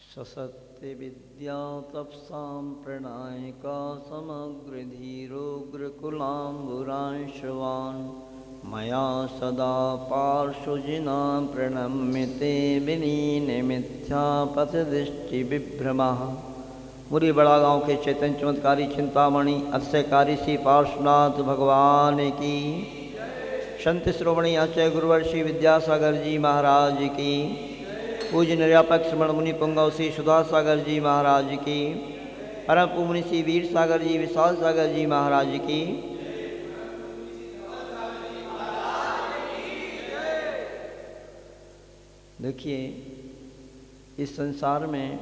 ससत्य विद्या तपसां प्रणायिका समग्र धीरोग्रकुलाम्बुरांशवान् मया सदा पार्श्वजिना प्रणम्य ते विनीन मिथ्यापथदृष्टिविभ्रमः। मुरी बड़ा गाँव के चैतन्य चमत्कारी चिंतामणि अतिशयकारी श्री पार्श्वनाथ भगवान की, संत श्रोमणी आचार्य गुरुवर्षि विद्यासागर जी महाराज की, पूज्य निर्यापक श्रमण मुनि पुंगव श्री सुधा सागर जी महाराज की, परम पूज्य मुनि श्री वीर सागर जी विशाल सागर जी महाराज की। देखिए, इस संसार में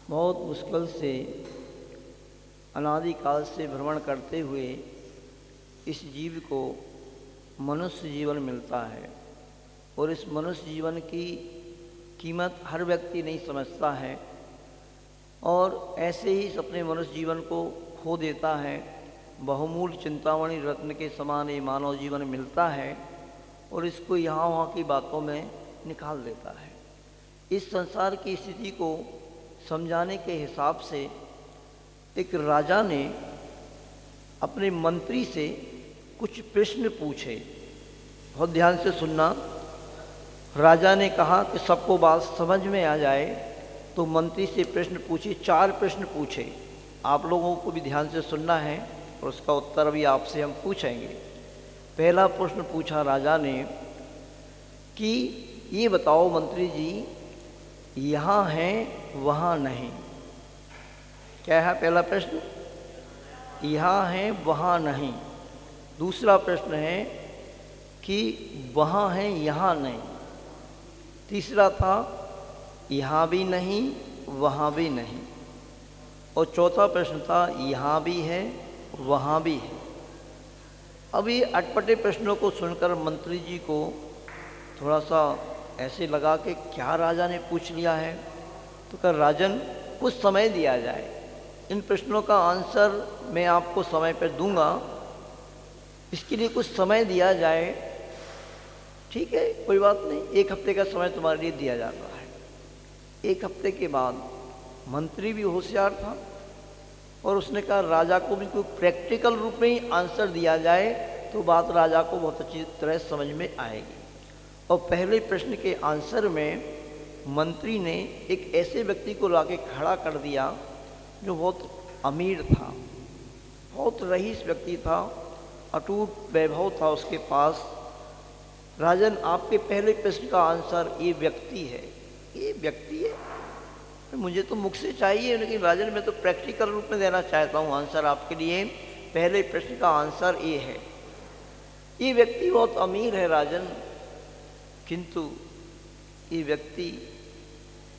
बहुत मुश्किल से अनादिकाल से भ्रमण करते हुए इस जीव को मनुष्य जीवन मिलता है, और इस मनुष्य जीवन की कीमत हर व्यक्ति नहीं समझता है, और ऐसे ही अपने मनुष्य जीवन को खो देता है। बहुमूल्य चिंतामणि रत्न के समान ये मानव जीवन मिलता है, और इसको यहाँ वहाँ की बातों में निकाल देता है। इस संसार की स्थिति को समझाने के हिसाब से एक राजा ने अपने मंत्री से कुछ प्रश्न पूछे। बहुत ध्यान से सुनना। राजा ने कहा कि सबको बात समझ में आ जाए, तो मंत्री से प्रश्न पूछे। 4 प्रश्न पूछे। आप लोगों को भी ध्यान से सुनना है, और उसका उत्तर भी आपसे हम पूछेंगे। पहला प्रश्न पूछा राजा ने कि ये बताओ मंत्री जी, यहाँ हैं वहाँ नहीं। क्या है पहला प्रश्न? यहाँ हैं वहाँ नहीं। दूसरा प्रश्न है कि वहाँ हैं यहाँ नहीं। तीसरा था यहाँ भी नहीं वहाँ भी नहीं। और चौथा प्रश्न था यहाँ भी है वहाँ भी है। अब ये अटपटे प्रश्नों को सुनकर मंत्री जी को थोड़ा सा ऐसे लगा कि क्या राजा ने पूछ लिया है। तो कहा राजन, कुछ समय दिया जाए, इन प्रश्नों का आंसर मैं आपको समय पर दूंगा, इसके लिए कुछ समय दिया जाए। ठीक है, कोई बात नहीं, 1 हफ्ते का समय तुम्हारे लिए दिया जाता है। 1 हफ्ते के बाद मंत्री भी होशियार था, और उसने कहा राजा को भी कोई प्रैक्टिकल रूप में ही आंसर दिया जाए तो बात राजा को बहुत अच्छी तरह समझ में आएगी। और पहले प्रश्न के आंसर में मंत्री ने एक ऐसे व्यक्ति को लाके खड़ा कर दिया जो बहुत अमीर था, बहुत रईस व्यक्ति था, अटूट वैभव था उसके पास। राजन, आपके पहले प्रश्न का आंसर ये व्यक्ति है। ये व्यक्ति है? मुझे तो मुख से चाहिए, लेकिन राजन मैं तो प्रैक्टिकल रूप में देना चाहता हूँ आंसर आपके लिए। पहले प्रश्न का आंसर ये है, ये व्यक्ति बहुत अमीर है राजन, किंतु ये व्यक्ति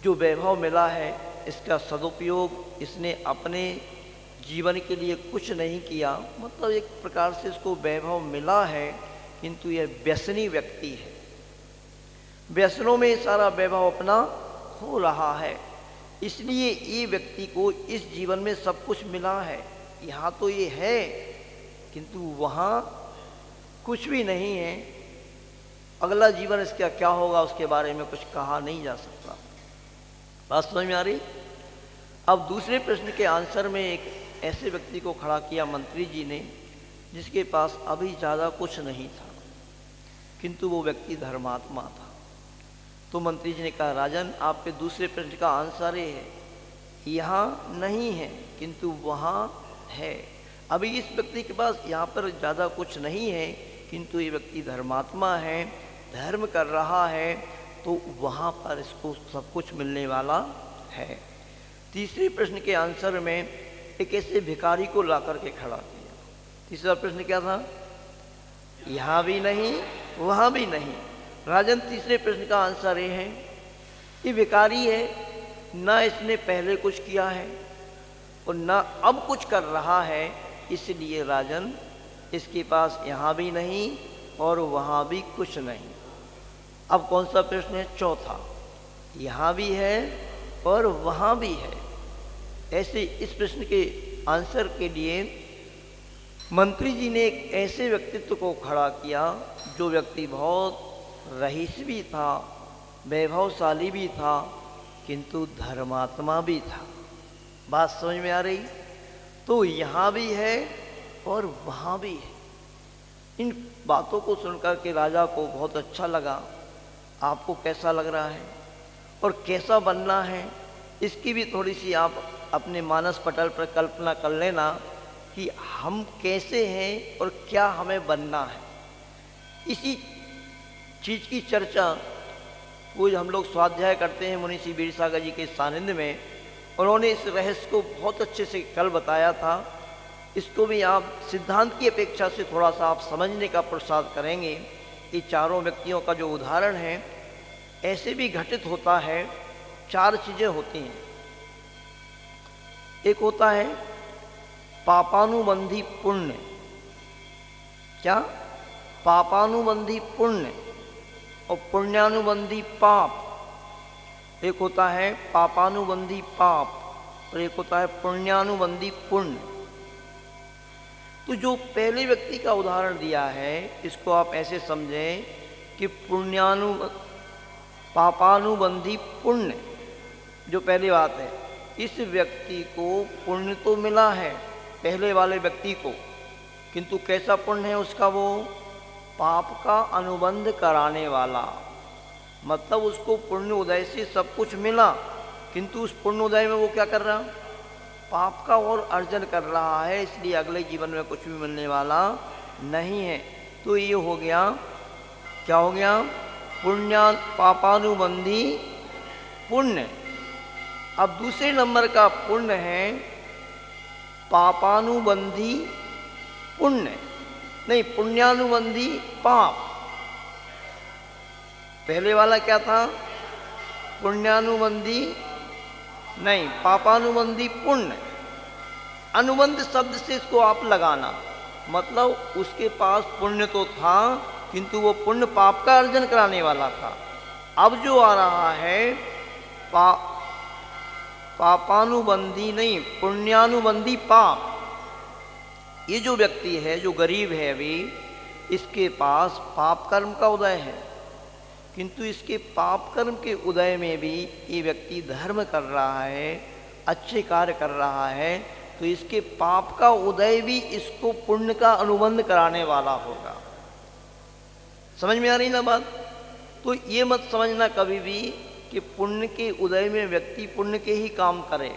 जो वैभव मिला है इसका सदुपयोग इसने अपने जीवन के लिए कुछ नहीं किया। मतलब एक प्रकार से इसको वैभव मिला है, किंतु यह व्यसनी व्यक्ति है। व्यसनों में सारा वैभव अपना खो रहा है। इसलिए ये व्यक्ति को इस जीवन में सब कुछ मिला है। यहाँ तो ये है, किंतु वहाँ कुछ भी नहीं है। अगला जीवन इसका क्या होगा उसके बारे में कुछ कहा नहीं जा सकता। बात समझ में आ रही? अब दूसरे प्रश्न के आंसर में एक ऐसे व्यक्ति को खड़ा किया मंत्री जी ने जिसके पास अभी ज़्यादा कुछ नहीं था, किंतु वो व्यक्ति धर्मात्मा था। तो मंत्री जी ने कहा राजन, आपके दूसरे प्रश्न का आंसर ये है, यहाँ नहीं है किंतु वहाँ है। अभी इस व्यक्ति के पास यहाँ पर ज़्यादा कुछ नहीं है, किंतु ये व्यक्ति धर्मात्मा है, धर्म कर रहा है, तो वहाँ पर इसको सब कुछ मिलने वाला है। तीसरे प्रश्न के आंसर में एक ऐसे भिखारी को ला करके खड़ा किया। तीसरा प्रश्न क्या था? यहाँ भी नहीं वहाँ भी नहीं। राजन, तीसरे प्रश्न का आंसर ये है, ये भिखारी है, ना इसने पहले कुछ किया है और ना अब कुछ कर रहा है, इसलिए राजन इसके पास यहाँ भी नहीं और वहाँ भी कुछ नहीं। अब कौन सा प्रश्न है? चौथा। यहाँ भी है और वहाँ भी है। ऐसे इस प्रश्न के आंसर के लिए मंत्री जी ने एक ऐसे व्यक्तित्व को खड़ा किया जो व्यक्ति बहुत रईस भी था, वैभवशाली भी था, किंतु धर्मात्मा भी था। बात समझ में आ रही? तो यहाँ भी है और वहाँ भी है। इन बातों को सुनकर के राजा को बहुत अच्छा लगा। आपको कैसा लग रहा है और कैसा बनना है, इसकी भी थोड़ी सी आप अपने मानस पटल पर कल्पना कर लेना कि हम कैसे हैं और क्या हमें बनना है। इसी चीज़ की चर्चा वो हम लोग स्वाध्याय करते हैं मुनि श्री वीरसागर जी के सानिध्य में। उन्होंने इस रहस्य को बहुत अच्छे से कल बताया था। इसको भी आप सिद्धांत की अपेक्षा से थोड़ा सा आप समझने का प्रसाद करेंगे। ये चारों व्यक्तियों का जो उदाहरण है ऐसे भी घटित होता है। 4 चीज़ें होती हैं। एक होता है पापानुबंधी पुण्य। क्या? पापानुबंधी पुण्य और पुण्यानुबंधी पाप। एक होता है पापानुबंधी पाप और एक होता है पुण्यानुबंधी पुण्य। तो जो पहले व्यक्ति का उदाहरण दिया है इसको आप ऐसे समझें कि पापानुबंधी पुण्य, जो पहली बात है, इस व्यक्ति को पुण्य तो मिला है पहले वाले व्यक्ति को, किंतु कैसा पुण्य है उसका? वो पाप का अनुबंध कराने वाला। मतलब उसको पुण्य उदय से सब कुछ मिला, किंतु उस पुण्य उदय में वो क्या कर रहा? पाप का और अर्जन कर रहा है, इसलिए अगले जीवन में कुछ भी मिलने वाला नहीं है। तो ये हो गया, क्या हो गया? पुण्य, पापानुबंधी पुण्य। अब दूसरे नंबर का पुण्य है पापानुबंधी पुण्य, नहीं, पुण्यानुबंधी पाप। पहले वाला क्या था? पुण्यानुबंधी, नहीं, पापानुबंधी पुण्य। अनुबंध शब्द से इसको आप लगाना, मतलब उसके पास पुण्य तो था किंतु वो पुण्य पाप का अर्जन कराने वाला था। अब जो आ रहा है पापानुबंधी नहीं, पुण्यानुबंधी पाप। ये जो व्यक्ति है, जो गरीब है अभी, इसके पास पाप कर्म का उदय है, किंतु इसके पाप कर्म के उदय में भी ये व्यक्ति धर्म कर रहा है, अच्छे कार्य कर रहा है, तो इसके पाप का उदय भी इसको पुण्य का अनुबंध कराने वाला होगा। समझ में आ रही ना बात? तो ये मत समझना कभी भी कि पुण्य के उदय में व्यक्ति पुण्य के ही काम करे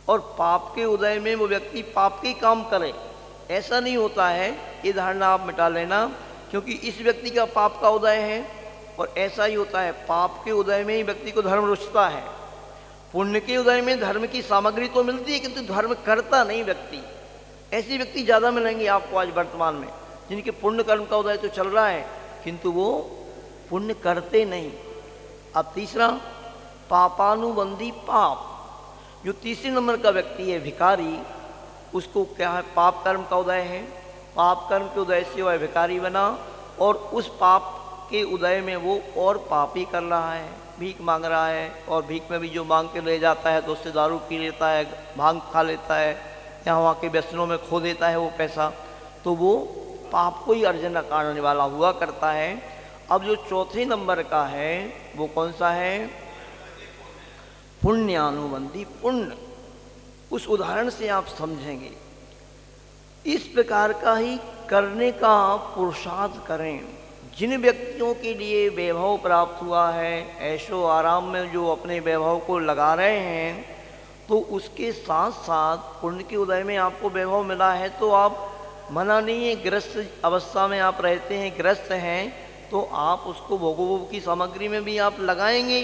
और पाप के उदय में वो व्यक्ति पाप के ही काम करे। ऐसा नहीं होता है, ये धारणा आप मिटा लेना, क्योंकि इस व्यक्ति का पाप का उदय है और ऐसा ही होता है, पाप के उदय में ही व्यक्ति को धर्म रुचता है। पुण्य के उदय में धर्म की सामग्री तो मिलती है किंतु धर्म करता नहीं व्यक्ति। ऐसे व्यक्ति ज़्यादा मिलेंगे आपको आज वर्तमान में, जिनके पुण्य कर्म का उदय तो चल रहा है किंतु वो पुण्य करते नहीं। अब तीसरा पापानुबंधी पाप। जो तीसरे नंबर का व्यक्ति है भिखारी, उसको क्या है? पाप कर्म का उदय है, पाप कर्म के उदय से वह भिखारी बना और उस पाप के उदय में वो और पाप ही कर रहा है, भीख मांग रहा है, और भीख में भी जो मांग के ले जाता है तो उससे दारू पी लेता है, भांग खा लेता है या वहाँ के व्यसनों में खो देता है वो पैसा, तो वो पाप को ही अर्जन करने वाला हुआ करता है। अब जो चौथे नंबर का है वो कौन सा है? पुण्यानुबंधी पुण्य। उस उदाहरण से आप समझेंगे। इस प्रकार का ही करने का पुरुषार्थ करें। जिन व्यक्तियों के लिए वैभव प्राप्त हुआ है, ऐशो आराम में जो अपने वैभव को लगा रहे हैं, तो उसके साथ साथ पुण्य के उदय में आपको वैभव मिला है तो आप मना नहीं है, ग्रस्त अवस्था में आप रहते हैं, ग्रस्त हैं, तो आप उसको भोगों की सामग्री में भी आप लगाएंगे,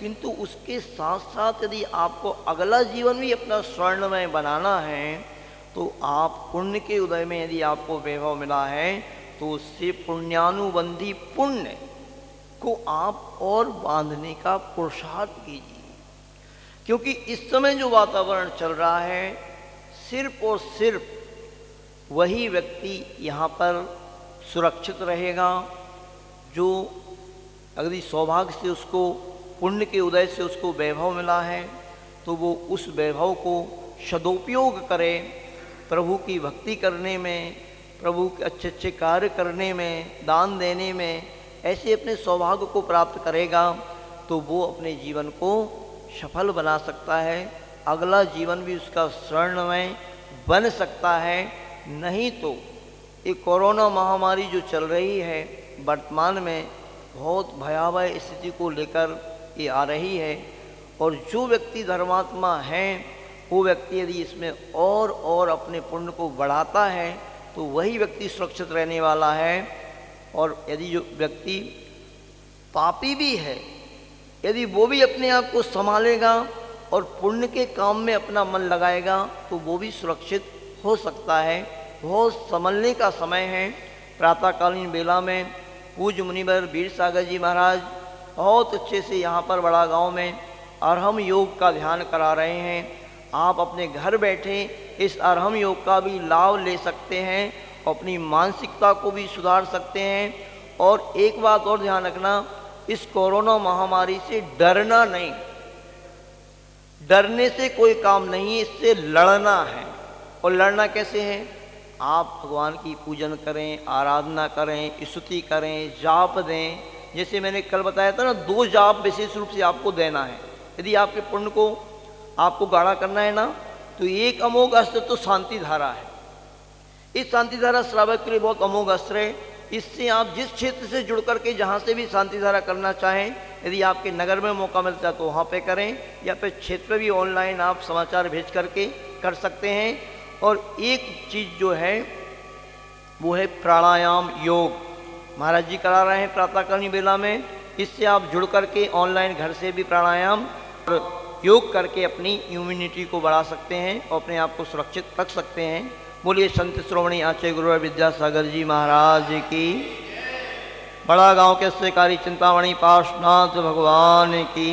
किंतु उसके साथ साथ यदि आपको अगला जीवन भी अपना स्वर्णमय बनाना है तो आप पुण्य के उदय में यदि आपको वैभव मिला है तो उससे पुण्यानुबंधी पुण्य को आप और बांधने का पुरुषार्थ कीजिए। क्योंकि इस समय जो वातावरण चल रहा है, सिर्फ और सिर्फ वही व्यक्ति यहाँ पर सुरक्षित रहेगा जो अगली सौभाग्य से उसको पुण्य के उदय से उसको वैभव मिला है, तो वो उस वैभव को सदुपयोग करे प्रभु की भक्ति करने में, प्रभु के अच्छे अच्छे कार्य करने में, दान देने में, ऐसे अपने सौभाग्य को प्राप्त करेगा तो वो अपने जीवन को सफल बना सकता है, अगला जीवन भी उसका स्वर्णमय बन सकता है। नहीं तो ये कोरोना महामारी जो चल रही है वर्तमान में, बहुत भयावह स्थिति को लेकर ये आ रही है। और जो व्यक्ति धर्मात्मा हैं वो व्यक्ति यदि इसमें और अपने पुण्य को बढ़ाता है तो वही व्यक्ति सुरक्षित रहने वाला है। और यदि जो व्यक्ति पापी भी है, यदि वो भी अपने आप को संभालेगा और पुण्य के काम में अपना मन लगाएगा तो वो भी सुरक्षित हो सकता है। बहुत संभलने का समय है। प्रातःकालीन बेला में पूज्य मुनिवर वीर सागर जी महाराज बहुत अच्छे से यहाँ पर बड़ा गांव में अरहम योग का ध्यान करा रहे हैं। आप अपने घर बैठे इस अरहम योग का भी लाभ ले सकते हैं, अपनी मानसिकता को भी सुधार सकते हैं। और एक बात और ध्यान रखना, इस कोरोना महामारी से डरना नहीं, डरने से कोई काम नहीं, इससे लड़ना है। और लड़ना कैसे है? आप भगवान की पूजन करें, आराधना करें, स्तुति करें, जाप दें। जैसे मैंने कल बताया था ना, 2 जाप विशेष रूप से आपको देना है। यदि आपके पुण्य को आपको गाढ़ा करना है ना, तो एक अमोघ अस्त्र तो शांति धारा है। इस शांति धारा श्रावक के लिए बहुत अमोघ अस्त्र है। इससे आप जिस क्षेत्र से जुड़ करके जहाँ से भी शांति धारा करना चाहें, यदि आपके नगर में मौका मिलता है तो वहाँ पे करें, या फिर क्षेत्र भी ऑनलाइन आप समाचार भेज करके कर सकते हैं। और एक चीज़ जो है वो है प्राणायाम योग, महाराज जी करा रहे हैं प्रातःकालीन बेला में। इससे आप जुड़ करके ऑनलाइन घर से भी प्राणायाम और योग करके अपनी इम्यूनिटी को बढ़ा सकते हैं और अपने आप को सुरक्षित रख सकते हैं। बोलिए संत श्रोमणी आचार्य गुरुवर विद्यासागर जी महाराज की, बड़ा गांव के सहकारी चिंतामणि पार्श्वनाथ भगवान की।